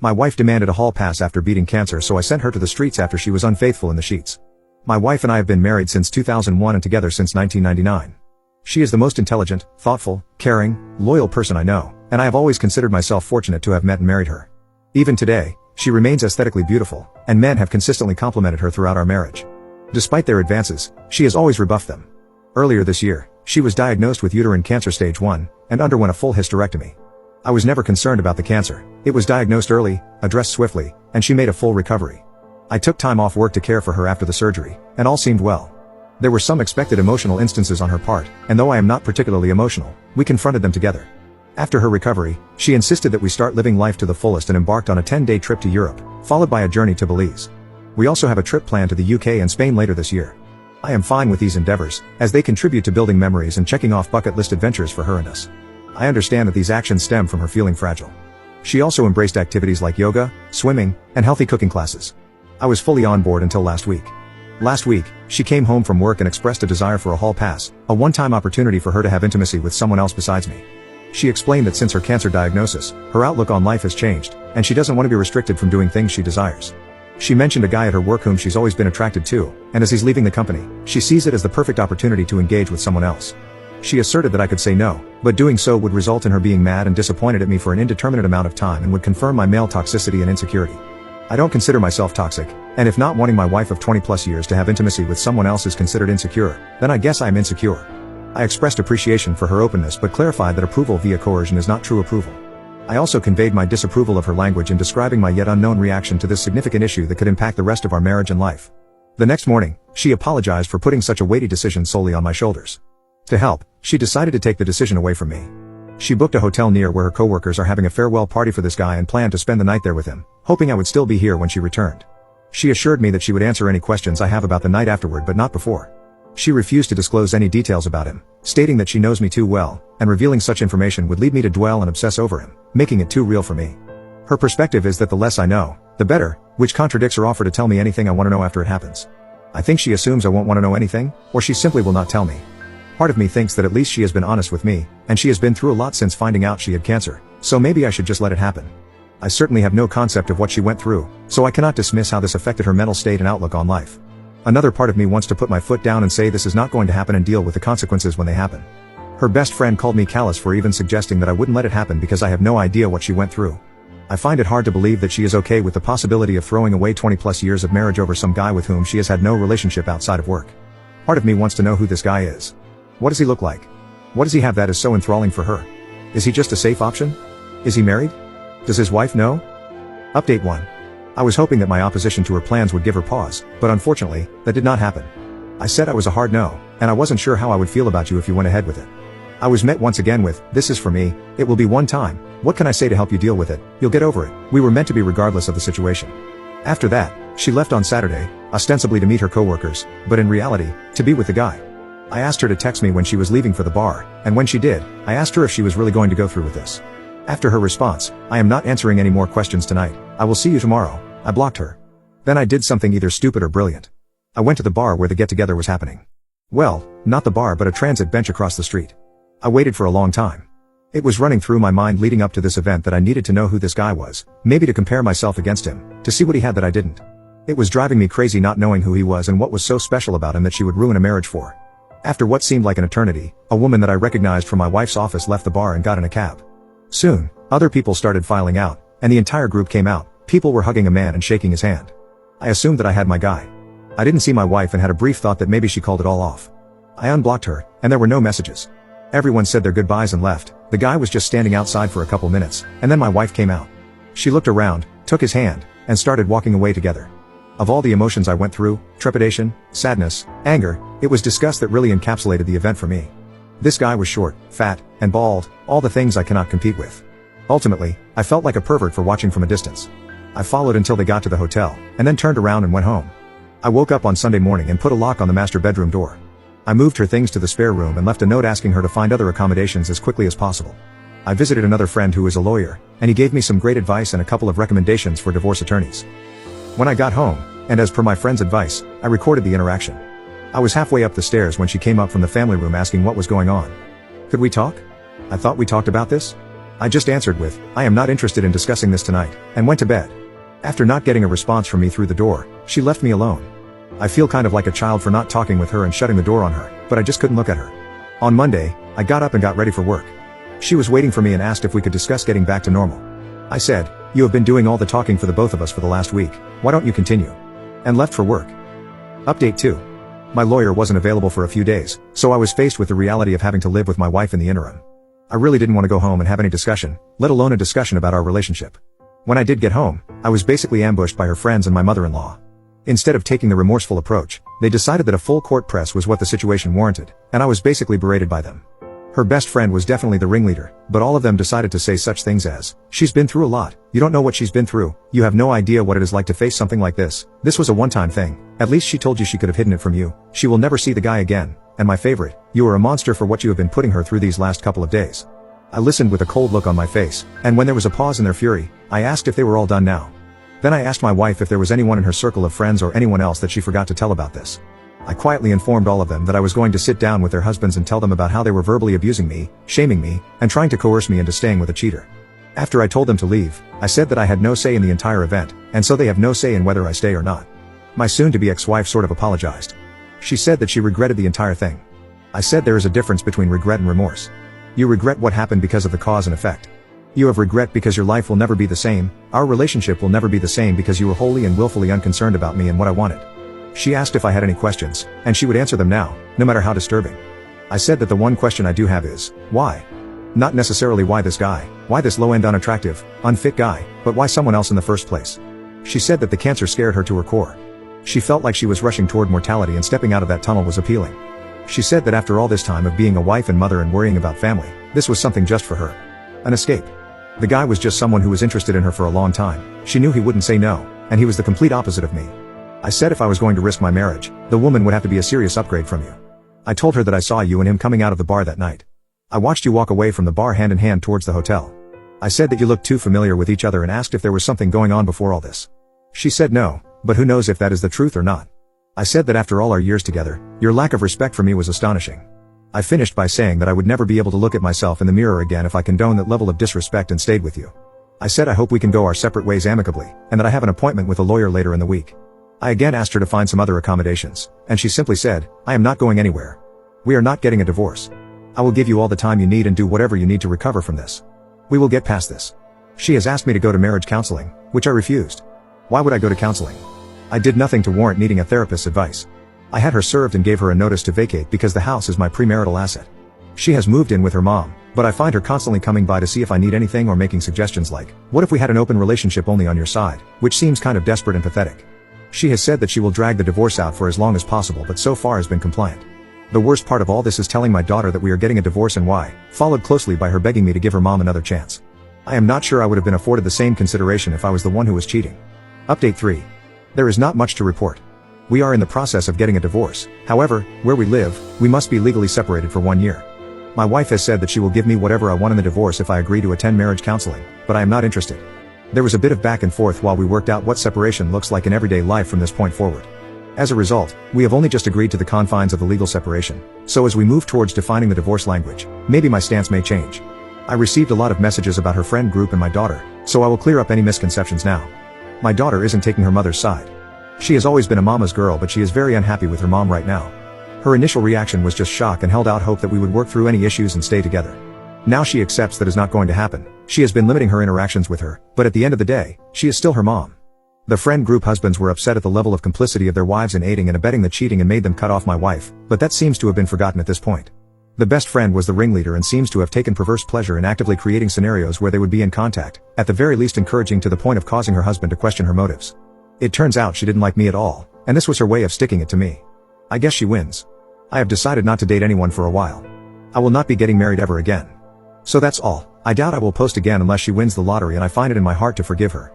My wife demanded a hall pass after beating cancer, so I sent her to the streets after she was unfaithful in the sheets. My wife and I have been married since 2001 and together since 1999. She is the most intelligent, thoughtful, caring, loyal person I know, and I have always considered myself fortunate to have met and married her. Even today, she remains aesthetically beautiful, and men have consistently complimented her throughout our marriage. Despite their advances, she has always rebuffed them. Earlier this year, she was diagnosed with uterine cancer stage 1, and underwent a full hysterectomy. I was never concerned about the cancer. It was diagnosed early, addressed swiftly, and she made a full recovery. I took time off work to care for her after the surgery, and all seemed well. There were some expected emotional instances on her part, and though I am not particularly emotional, we confronted them together. After her recovery, she insisted that we start living life to the fullest and embarked on a 10-day trip to Europe, followed by a journey to Belize. We also have a trip planned to the UK and Spain later this year. I am fine with these endeavors, as they contribute to building memories and checking off bucket list adventures for her and us. I understand that these actions stem from her feeling fragile. She also embraced activities like yoga, swimming, and healthy cooking classes. I was fully on board until last week. Last week, she came home from work and expressed a desire for a hall pass, a one-time opportunity for her to have intimacy with someone else besides me. She explained that since her cancer diagnosis, her outlook on life has changed, and she doesn't want to be restricted from doing things she desires. She mentioned a guy at her work whom she's always been attracted to, and as he's leaving the company, she sees it as the perfect opportunity to engage with someone else. She asserted that I could say no, but doing so would result in her being mad and disappointed at me for an indeterminate amount of time and would confirm my male toxicity and insecurity. I don't consider myself toxic, and if not wanting my wife of 20+ years to have intimacy with someone else is considered insecure, then I guess I am insecure. I expressed appreciation for her openness but clarified that approval via coercion is not true approval. I also conveyed my disapproval of her language in describing my yet unknown reaction to this significant issue that could impact the rest of our marriage and life. The next morning, she apologized for putting such a weighty decision solely on my shoulders. To help, she decided to take the decision away from me. She booked a hotel near where her coworkers are having a farewell party for this guy and planned to spend the night there with him, hoping I would still be here when she returned. She assured me that she would answer any questions I have about the night afterward but not before. She refused to disclose any details about him, stating that she knows me too well, and revealing such information would lead me to dwell and obsess over him, making it too real for me. Her perspective is that the less I know, the better, which contradicts her offer to tell me anything I want to know after it happens. I think she assumes I won't want to know anything, or she simply will not tell me. Part of me thinks that at least she has been honest with me, and she has been through a lot since finding out she had cancer, so maybe I should just let it happen. I certainly have no concept of what she went through, so I cannot dismiss how this affected her mental state and outlook on life. Another part of me wants to put my foot down and say this is not going to happen and deal with the consequences when they happen. Her best friend called me callous for even suggesting that I wouldn't let it happen because I have no idea what she went through. I find it hard to believe that she is okay with the possibility of throwing away 20+ years of marriage over some guy with whom she has had no relationship outside of work. Part of me wants to know who this guy is. What does he look like? What does he have that is so enthralling for her? Is he just a safe option? Is he married? Does his wife know? Update 1. I was hoping that my opposition to her plans would give her pause, but unfortunately, that did not happen. I said I was a hard no, and I wasn't sure how I would feel about you if you went ahead with it. I was met once again with, "This is for me, it will be one time, what can I say to help you deal with it, you'll get over it, we were meant to be regardless of the situation." After that, she left on Saturday, ostensibly to meet her coworkers, but in reality, to be with the guy. I asked her to text me when she was leaving for the bar, and when she did, I asked her if she was really going to go through with this. After her response, "I am not answering any more questions tonight, I will see you tomorrow," I blocked her. Then I did something either stupid or brilliant. I went to the bar where the get-together was happening. Well, not the bar but a transit bench across the street. I waited for a long time. It was running through my mind leading up to this event that I needed to know who this guy was, maybe to compare myself against him, to see what he had that I didn't. It was driving me crazy not knowing who he was and what was so special about him that she would ruin a marriage for. After what seemed like an eternity, a woman that I recognized from my wife's office left the bar and got in a cab. Soon, other people started filing out, and the entire group came out. People were hugging a man and shaking his hand. I assumed that I had my guy. I didn't see my wife and had a brief thought that maybe she called it all off. I unblocked her, and there were no messages. Everyone said their goodbyes and left. The guy was just standing outside for a couple minutes, and then my wife came out. She looked around, took his hand, and started walking away together. Of all the emotions I went through, trepidation, sadness, anger, it was disgust that really encapsulated the event for me. This guy was short, fat, and bald, all the things I cannot compete with. Ultimately, I felt like a pervert for watching from a distance. I followed until they got to the hotel, and then turned around and went home. I woke up on Sunday morning and put a lock on the master bedroom door. I moved her things to the spare room and left a note asking her to find other accommodations as quickly as possible. I visited another friend who is a lawyer, and he gave me some great advice and a couple of recommendations for divorce attorneys. When I got home, and as per my friend's advice, I recorded the interaction. I was halfway up the stairs when she came up from the family room asking what was going on. "Could we talk? I thought we talked about this?" I just answered with, I am not interested in discussing this tonight, and went to bed. After not getting a response from me through the door, she left me alone. I feel kind of like a child for not talking with her and shutting the door on her, but I just couldn't look at her. On Monday, I got up and got ready for work. She was waiting for me and asked if we could discuss getting back to normal. I said, you have been doing all the talking for the both of us for the last week, why don't you continue? And left for work. Update 2. My lawyer wasn't available for a few days, so I was faced with the reality of having to live with my wife in the interim. I really didn't want to go home and have any discussion, let alone a discussion about our relationship. When I did get home, I was basically ambushed by her friends and my mother-in-law. Instead of taking the remorseful approach, they decided that a full court press was what the situation warranted, and I was basically berated by them. Her best friend was definitely the ringleader, but all of them decided to say such things as, she's been through a lot, you don't know what she's been through, you have no idea what it is like to face something like this was a one-time thing, at least she told you she could have hidden it from you, she will never see the guy again, and my favorite, you are a monster for what you have been putting her through these last couple of days. I listened with a cold look on my face, and when there was a pause in their fury, I asked if they were all done now. Then I asked my wife if there was anyone in her circle of friends or anyone else that she forgot to tell about this. I quietly informed all of them that I was going to sit down with their husbands and tell them about how they were verbally abusing me, shaming me, and trying to coerce me into staying with a cheater. After I told them to leave, I said that I had no say in the entire event, and so they have no say in whether I stay or not. My soon-to-be ex-wife sort of apologized. She said that she regretted the entire thing. I said there is a difference between regret and remorse. You regret what happened because of the cause and effect. You have regret because your life will never be the same, our relationship will never be the same because you were wholly and willfully unconcerned about me and what I wanted. She asked if I had any questions, and she would answer them now, no matter how disturbing. I said that the one question I do have is, why? Not necessarily why this guy, why this low-end unattractive, unfit guy, but why someone else in the first place? She said that the cancer scared her to her core. She felt like she was rushing toward mortality and stepping out of that tunnel was appealing. She said that after all this time of being a wife and mother and worrying about family, this was something just for her. An escape. The guy was just someone who was interested in her for a long time, she knew he wouldn't say no, and he was the complete opposite of me. I said if I was going to risk my marriage, the woman would have to be a serious upgrade from you. I told her that I saw you and him coming out of the bar that night. I watched you walk away from the bar hand in hand towards the hotel. I said that you looked too familiar with each other and asked if there was something going on before all this. She said no, but who knows if that is the truth or not. I said that after all our years together, your lack of respect for me was astonishing. I finished by saying that I would never be able to look at myself in the mirror again if I condoned that level of disrespect and stayed with you. I said I hope we can go our separate ways amicably, and that I have an appointment with a lawyer later in the week. I again asked her to find some other accommodations, and she simply said, I am not going anywhere. We are not getting a divorce. I will give you all the time you need and do whatever you need to recover from this. We will get past this. She has asked me to go to marriage counseling, which I refused. Why would I go to counseling? I did nothing to warrant needing a therapist's advice. I had her served and gave her a notice to vacate because the house is my premarital asset. She has moved in with her mom, but I find her constantly coming by to see if I need anything or making suggestions like, what if we had an open relationship only on your side, which seems kind of desperate and pathetic. She has said that she will drag the divorce out for as long as possible but so far has been compliant. The worst part of all this is telling my daughter that we are getting a divorce and why, followed closely by her begging me to give her mom another chance. I am not sure I would have been afforded the same consideration if I was the one who was cheating. Update 3. There is not much to report. We are in the process of getting a divorce, however, where we live, we must be legally separated for 1 year. My wife has said that she will give me whatever I want in the divorce if I agree to attend marriage counseling, but I am not interested. There was a bit of back and forth while we worked out what separation looks like in everyday life from this point forward. As a result, we have only just agreed to the confines of the legal separation, so as we move towards defining the divorce language, maybe my stance may change. I received a lot of messages about her friend group and my daughter, so I will clear up any misconceptions now. My daughter isn't taking her mother's side. She has always been a mama's girl but she is very unhappy with her mom right now. Her initial reaction was just shock and held out hope that we would work through any issues and stay together. Now she accepts that is not going to happen. She has been limiting her interactions with her, but at the end of the day, she is still her mom. The friend group husbands were upset at the level of complicity of their wives in aiding and abetting the cheating and made them cut off my wife, but that seems to have been forgotten at this point. The best friend was the ringleader and seems to have taken perverse pleasure in actively creating scenarios where they would be in contact, at the very least encouraging to the point of causing her husband to question her motives. It turns out she didn't like me at all, and this was her way of sticking it to me. I guess she wins. I have decided not to date anyone for a while. I will not be getting married ever again. So that's all. I doubt I will post again unless she wins the lottery and I find it in my heart to forgive her.